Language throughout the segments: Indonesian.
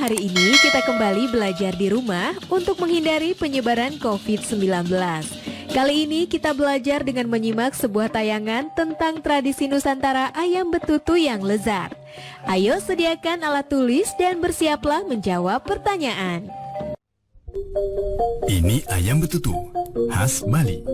hari ini kita kembali belajar di rumah untuk menghindari penyebaran COVID-19. Kali ini kita belajar dengan menyimak sebuah tayangan tentang tradisi Nusantara ayam betutu yang lezat. Ayo sediakan alat tulis dan bersiaplah menjawab pertanyaan. Ini ayam betutu, khas Bali.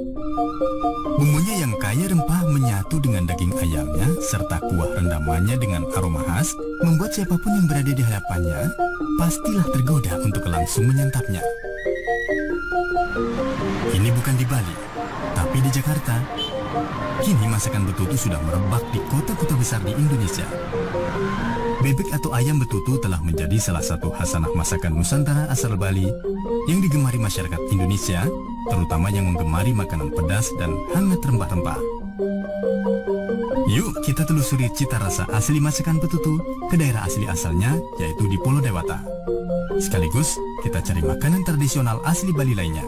Bumbunya yang kaya rempah menyatu dengan daging ayamnya serta kuah rendamannya dengan aroma khas membuat siapapun yang berada di hadapannya pastilah tergoda untuk langsung menyantapnya. Ini bukan di Bali, tapi di Jakarta. Kini masakan betutu sudah merebak di kota-kota besar di Indonesia. Bebek atau ayam betutu telah menjadi salah satu khasanah masakan Nusantara asal Bali yang digemari masyarakat Indonesia, terutama yang menggemari makanan pedas dan hangat rempah-rempah. Yuk kita telusuri cita rasa asli masakan betutu ke daerah asli asalnya, yaitu di Pulau Dewata. Sekaligus kita cari makanan tradisional asli Bali lainnya,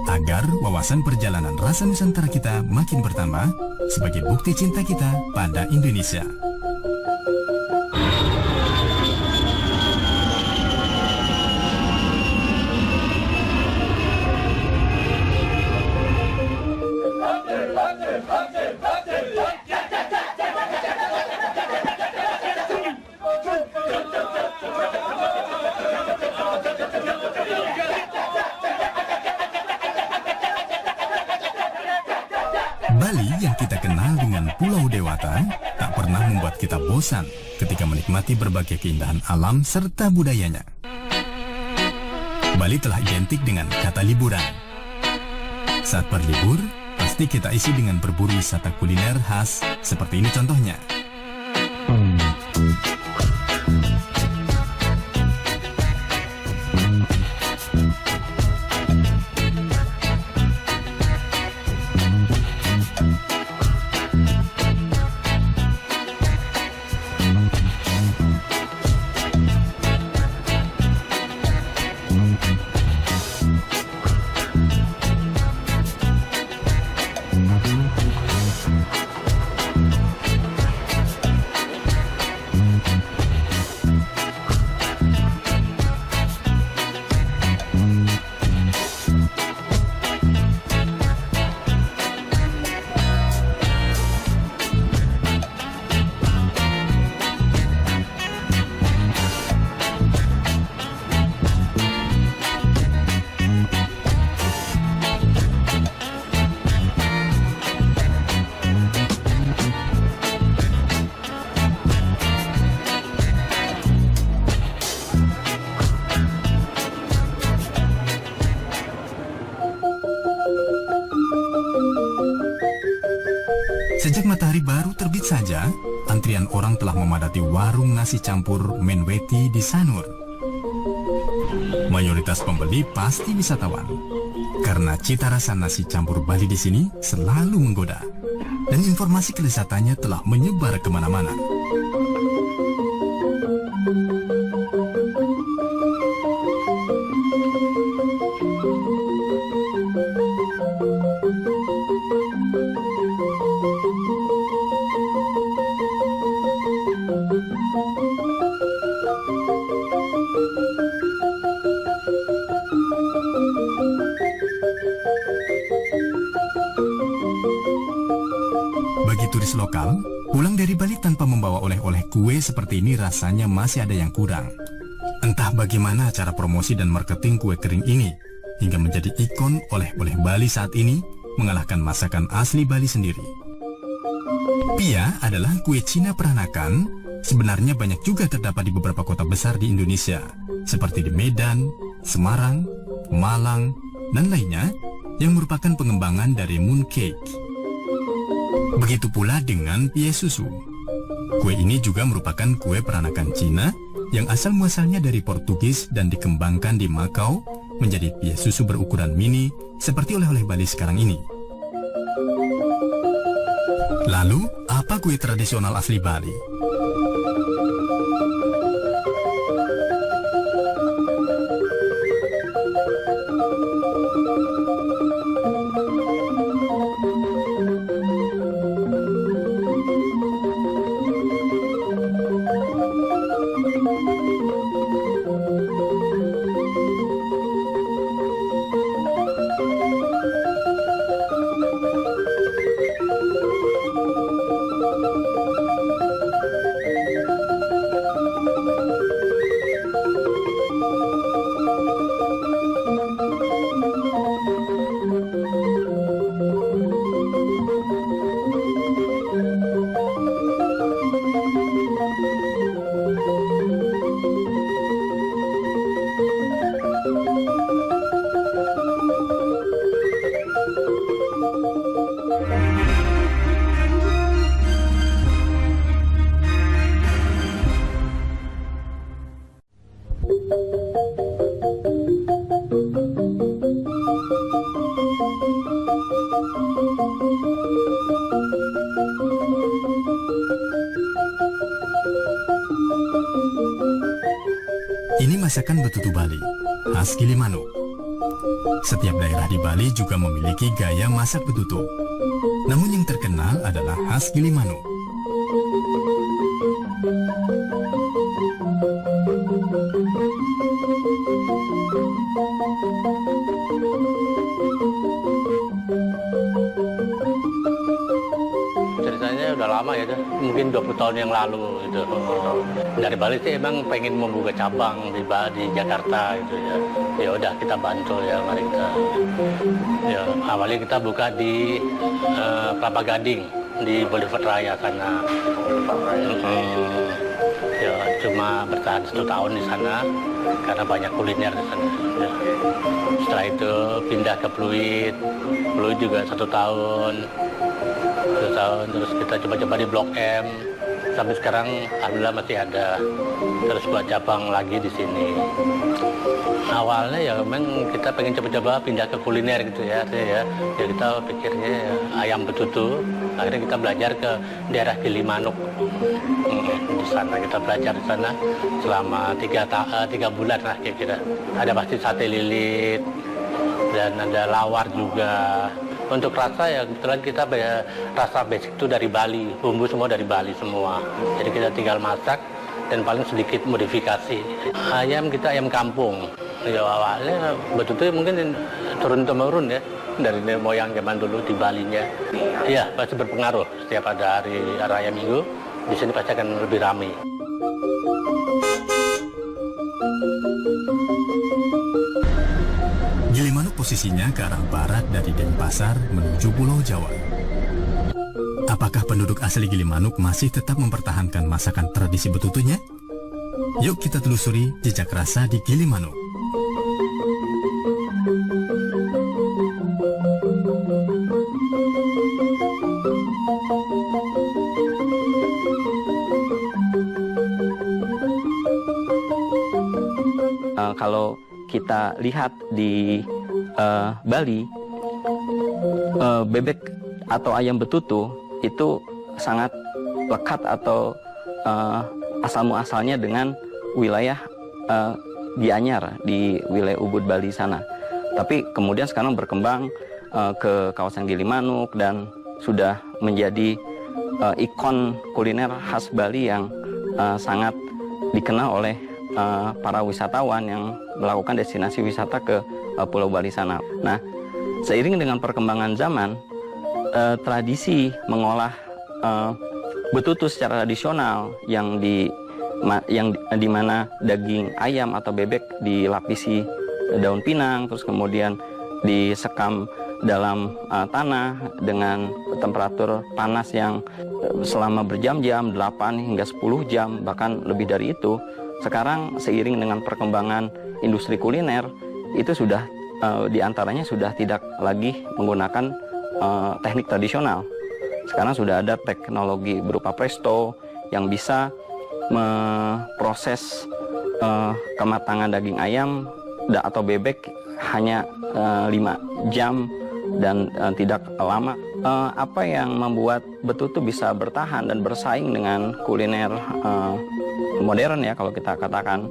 agar wawasan perjalanan rasa Nusantara kita makin bertambah sebagai bukti cinta kita pada Indonesia. Bali yang kita kenal dengan Pulau Dewata tak pernah membuat kita bosan ketika menikmati berbagai keindahan alam serta budayanya. Bali telah identik dengan kata liburan. Saat berlibur, pasti kita isi dengan berburu wisata kuliner khas seperti ini contohnya. Sejak matahari baru terbit saja, antrian orang telah memadati warung nasi campur Menweti di Sanur. Mayoritas pembeli pasti wisatawan, karena cita rasa nasi campur Bali di sini selalu menggoda, dan informasi kelezatannya telah menyebar kemana-mana. Bagi turis lokal, pulang dari Bali tanpa membawa oleh-oleh kue seperti ini rasanya masih ada yang kurang. Entah bagaimana cara promosi dan marketing kue kering ini, hingga menjadi ikon oleh-oleh Bali saat ini, mengalahkan masakan asli Bali sendiri. Pia adalah kue Cina peranakan, sebenarnya banyak juga terdapat di beberapa kota besar di Indonesia, seperti di Medan, Semarang, Malang, dan lainnya, yang merupakan pengembangan dari mooncake. Begitu pula dengan pie susu. Kue ini juga merupakan kue peranakan Cina yang asal muasalnya dari Portugis dan dikembangkan di Makau menjadi pie susu berukuran mini seperti oleh-oleh Bali sekarang ini. Lalu, apa kue tradisional asli Bali? Ini masakan betutu Bali, khas Gilimanuk. Setiap daerah di Bali juga memiliki gaya masak betutu. Namun yang terkenal adalah khas Gilimanuk. Ceritanya udah lama ya, mungkin 20 tahun yang lalu gitu. Dari Bali sih emang pengen membuka cabang di Jakarta gitu ya. Ya udah kita bantu ya, mari kita. Ya awalnya kita buka di Kelapa Gading di Boulevard Raya sana. Ya cuma bertahan 1 tahun di sana karena banyak kuliner di sana. Ya. Setelah itu pindah ke Pluit juga 1 tahun. 1 tahun, terus kita coba-coba di Blok M. Sampai sekarang alhamdulillah masih ada. Terus buat cabang lagi di sini. Awalnya ya memang kita pengen coba-coba pindah ke kuliner gitu ya. Ya kita pikirnya ya, ayam betutu. Akhirnya kita belajar ke daerah Gilimanuk. Di sana kita belajar di sana selama 3 bulan lah kira-kira. Ada pasti sate lilit dan ada lawar juga. Untuk rasa ya kebetulan kita rasa basic itu dari Bali, bumbu semua dari Bali semua. Jadi kita tinggal masak dan paling sedikit modifikasi. Ayam kita ayam kampung. Ya awalnya betul-betul mungkin turun-temurun ya dari moyang zaman dulu di Balinya. Iya pasti berpengaruh. Setiap ada hari raya Minggu di sini pasti akan lebih ramai. Gilimanuk posisinya ke arah barat dari Denpasar menuju Pulau Jawa. Apakah penduduk asli Gilimanuk masih tetap mempertahankan masakan tradisi betutunya? Yuk kita telusuri jejak rasa di Gilimanuk. Kalau kita lihat di Bali, bebek atau ayam betutu itu sangat lekat atau asal muasalnya dengan wilayah Gianyar di wilayah Ubud Bali sana. Tapi kemudian sekarang berkembang ke kawasan Gilimanuk dan sudah menjadi ikon kuliner khas Bali yang sangat dikenal oleh para wisatawan yang melakukan destinasi wisata ke Pulau Bali sana. Nah, seiring dengan perkembangan zaman, tradisi mengolah betutu secara tradisional yang di mana daging ayam atau bebek dilapisi daun pinang, terus kemudian disekam dalam tanah dengan temperatur panas yang selama berjam-jam, 8 hingga 10 jam, bahkan lebih dari itu. Sekarang seiring dengan perkembangan industri kuliner, itu sudah diantaranya sudah tidak lagi menggunakan teknik tradisional. Sekarang sudah ada teknologi berupa presto yang bisa memproses kematangan daging ayam atau bebek hanya 5 jam dan tidak lama. Apa yang membuat betutu bisa bertahan dan bersaing dengan kuliner modern ya kalau kita katakan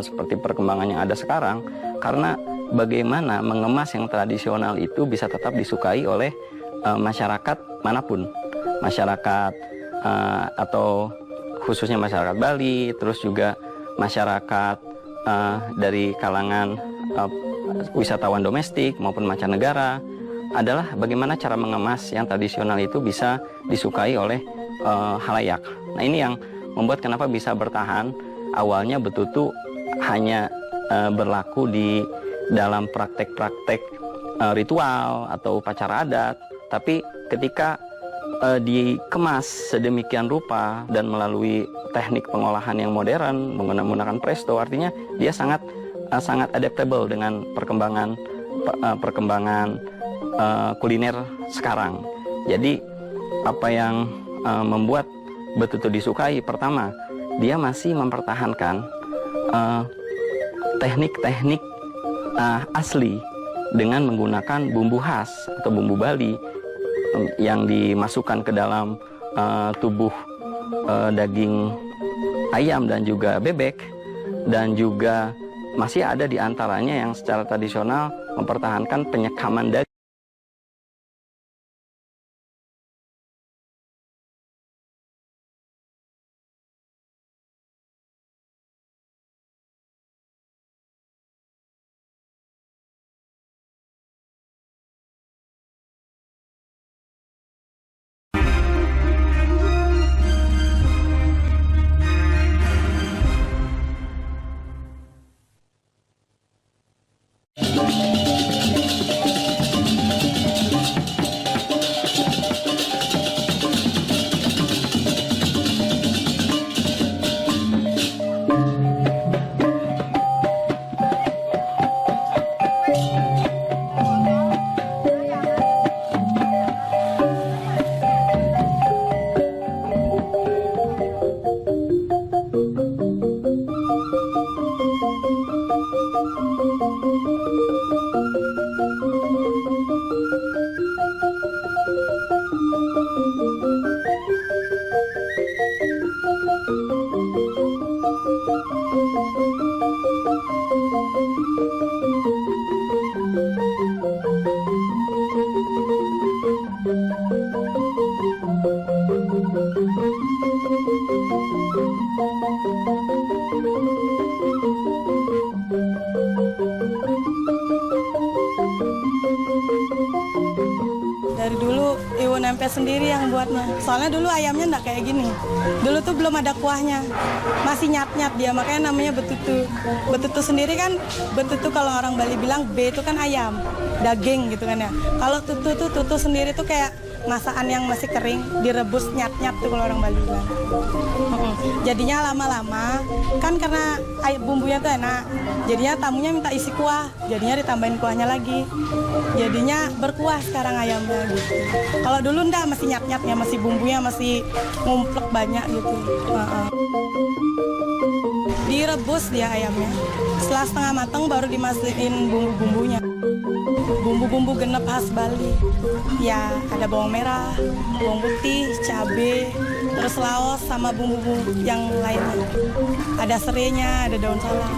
seperti perkembangan yang ada sekarang, karena bagaimana mengemas yang tradisional itu bisa tetap disukai oleh masyarakat manapun, masyarakat atau khususnya masyarakat Bali, terus juga masyarakat dari kalangan wisatawan domestik maupun mancanegara, adalah bagaimana cara mengemas yang tradisional itu bisa disukai oleh halayak. Nah ini yang membuat kenapa bisa bertahan. Awalnya betutu hanya berlaku di dalam praktek-praktek ritual atau upacara adat, tapi ketika dikemas sedemikian rupa dan melalui teknik pengolahan yang modern menggunakan presto, artinya dia sangat adaptable dengan perkembangan kuliner sekarang. Jadi apa yang membuat betutu disukai, pertama, dia masih mempertahankan teknik-teknik asli dengan menggunakan bumbu khas atau bumbu Bali yang dimasukkan ke dalam tubuh daging ayam dan juga bebek, dan juga masih ada di antaranya yang secara tradisional mempertahankan penyekaman daging. Dari dulu Ibu Nempe sendiri yang buatnya. Soalnya dulu ayamnya enggak kayak gini. Dulu tuh belum ada kuahnya. Masih nyat-nyat dia, makanya namanya betutu. Betutu sendiri kan, betutu kalau orang Bali bilang B itu kan ayam, daging gitu kan ya. Kalau tutu sendiri tuh kayak masakan yang masih kering, direbus nyat-nyat tuh kalau orang Bali bilang. Jadinya lama-lama, kan karena bumbunya tuh enak, jadinya tamunya minta isi kuah, jadinya ditambahin kuahnya lagi. Jadinya berkuah sekarang ayamnya gitu. Kalau dulu enggak, masih nyat-nyatnya, masih bumbunya masih ngumplek banyak gitu. Direbus dia ayamnya. Setelah setengah matang baru dimasukin bumbu-bumbunya. Bumbu-bumbu genep khas Bali. Ya, ada bawang merah, bawang putih, cabai, terus laos sama bumbu-bumbu yang lainnya. Ada serainya, ada daun salam.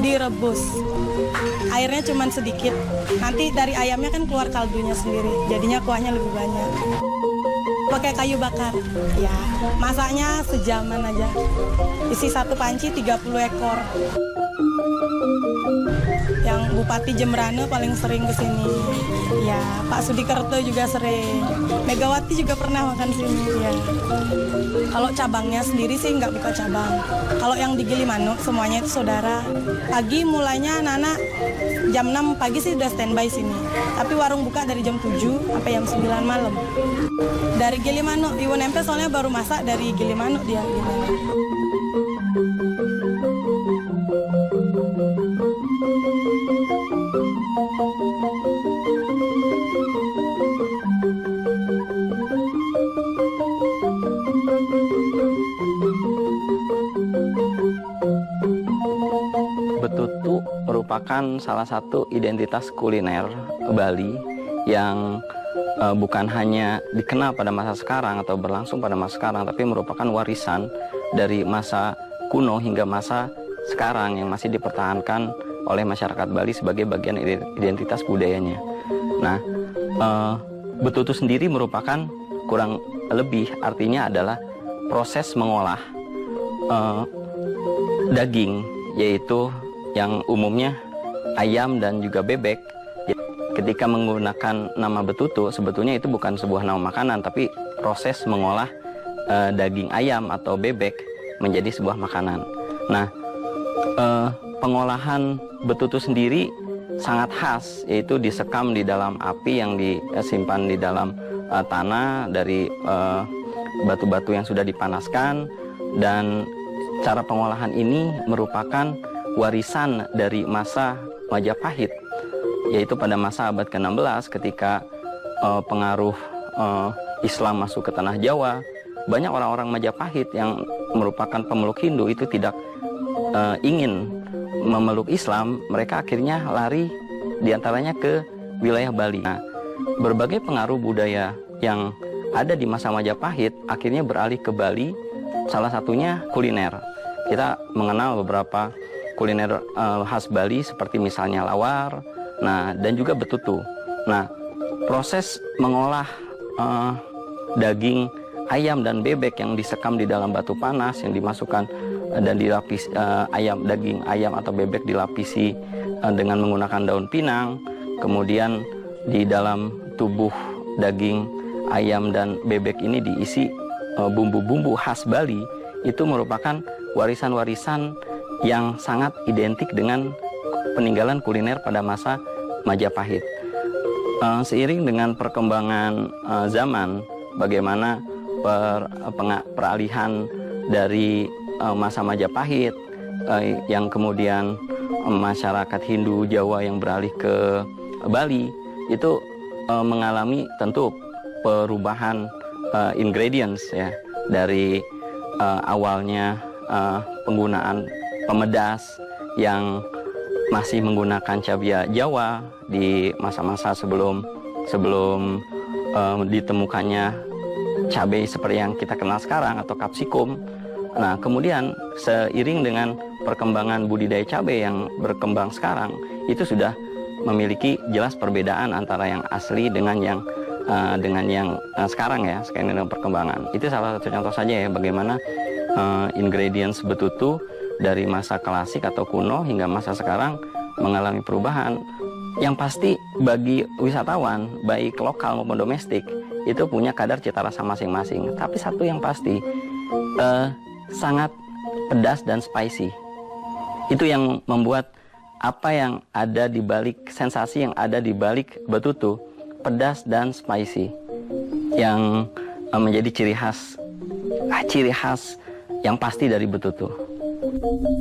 Direbus. Airnya cuma sedikit. Nanti dari ayamnya kan keluar kaldunya sendiri. Jadinya kuahnya lebih banyak. Pakai kayu bakar. Ya, masaknya sejaman aja. Isi satu panci 30 ekor. Yang Bupati Jembrane paling sering ke sini. Ya, Pak Sudikerto juga sering. Megawati juga pernah makan sini. Ya. Kalau cabangnya sendiri sih nggak buka cabang. Kalau yang di Gilimanuk semuanya itu saudara. Pagi mulainya anak-anak jam 6 pagi sih udah standby sini. Tapi warung buka dari jam 7 sampai jam 9 malam. Dari Gilimanuk, Ibu Nempe soalnya baru masak dari Gilimanuk dia. Betutu merupakan salah satu identitas kuliner Bali yang bukan hanya dikenal pada masa sekarang atau berlangsung pada masa sekarang, tapi merupakan warisan dari masa kuno hingga masa sekarang yang masih dipertahankan oleh masyarakat Bali sebagai bagian identitas budayanya. Nah, betutu sendiri merupakan kurang lebih artinya adalah proses mengolah daging, yaitu yang umumnya ayam dan juga bebek. Ketika menggunakan nama betutu, sebetulnya itu bukan sebuah nama makanan, tapi proses mengolah daging ayam atau bebek menjadi sebuah makanan. Nah, pengolahan betutu sendiri sangat khas, yaitu disekam di dalam api yang disimpan di dalam tanah dari batu-batu yang sudah dipanaskan, dan cara pengolahan ini merupakan warisan dari masa Majapahit, yaitu pada masa abad ke-16 ketika pengaruh Islam masuk ke tanah Jawa. Banyak orang-orang Majapahit yang merupakan pemeluk Hindu itu tidak ingin memeluk Islam, mereka akhirnya lari diantaranya ke wilayah Bali. Nah, berbagai pengaruh budaya yang ada di masa Majapahit akhirnya beralih ke Bali, salah satunya kuliner. Kita mengenal beberapa kuliner khas Bali seperti misalnya lawar, nah dan juga betutu. Nah, proses mengolah daging ayam dan bebek yang disekam di dalam batu panas yang dimasukkan dan dilapis daging ayam atau bebek dilapisi dengan menggunakan daun pinang, kemudian di dalam tubuh daging ayam dan bebek ini diisi bumbu-bumbu khas Bali. Itu merupakan warisan-warisan yang sangat identik dengan peninggalan kuliner pada masa Majapahit. Seiring dengan perkembangan zaman, bagaimana peralihan dari masa Majapahit yang kemudian masyarakat Hindu Jawa yang beralih ke Bali itu mengalami tentu perubahan ingredients ya, dari awalnya penggunaan pemedas yang masih menggunakan cabai Jawa di masa-masa sebelum ditemukannya cabai seperti yang kita kenal sekarang atau kapsikum. Nah, kemudian seiring dengan perkembangan budidaya cabai yang berkembang sekarang, itu sudah memiliki jelas perbedaan antara yang asli dengan yang sekarang ya, sekarang dengan perkembangan. Itu salah satu contoh saja ya, bagaimana ingredients betutu dari masa klasik atau kuno hingga masa sekarang mengalami perubahan. Yang pasti bagi wisatawan, baik lokal maupun domestik, itu punya kadar cita rasa masing-masing. Tapi satu yang pasti, sangat pedas dan spicy. Itu yang membuat apa yang ada di balik, sensasi yang ada di balik betutu, pedas dan spicy, yang menjadi ciri khas yang pasti dari betutu.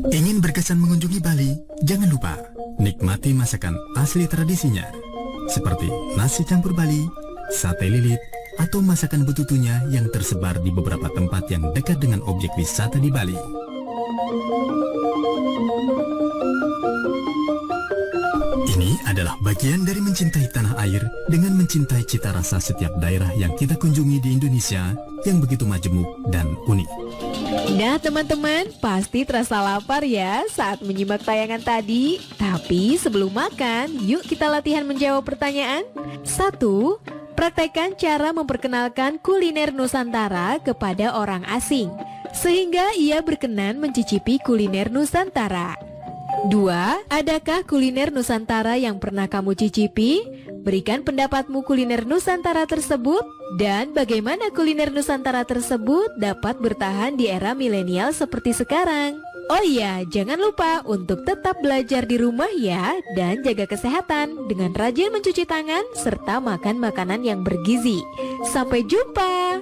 Ingin berkesan mengunjungi Bali? Jangan lupa nikmati masakan asli tradisinya, seperti nasi campur Bali, sate lilit, atau masakan betutunya yang tersebar di beberapa tempat yang dekat dengan objek wisata di Bali. Ini adalah bagian dari mencintai tanah air dengan mencintai cita rasa setiap daerah yang kita kunjungi di Indonesia yang begitu majemuk dan unik. Nah teman-teman, pasti terasa lapar ya saat menyimak tayangan tadi. Tapi sebelum makan, yuk kita latihan menjawab pertanyaan. 1. Praktekkan cara memperkenalkan kuliner Nusantara kepada orang asing, sehingga ia berkenan mencicipi kuliner Nusantara. 2. Adakah kuliner Nusantara yang pernah kamu cicipi? Berikan pendapatmu kuliner Nusantara tersebut, dan bagaimana kuliner Nusantara tersebut dapat bertahan di era milenial seperti sekarang. Oh iya, jangan lupa untuk tetap belajar di rumah ya, dan jaga kesehatan dengan rajin mencuci tangan serta makan makanan yang bergizi. Sampai jumpa.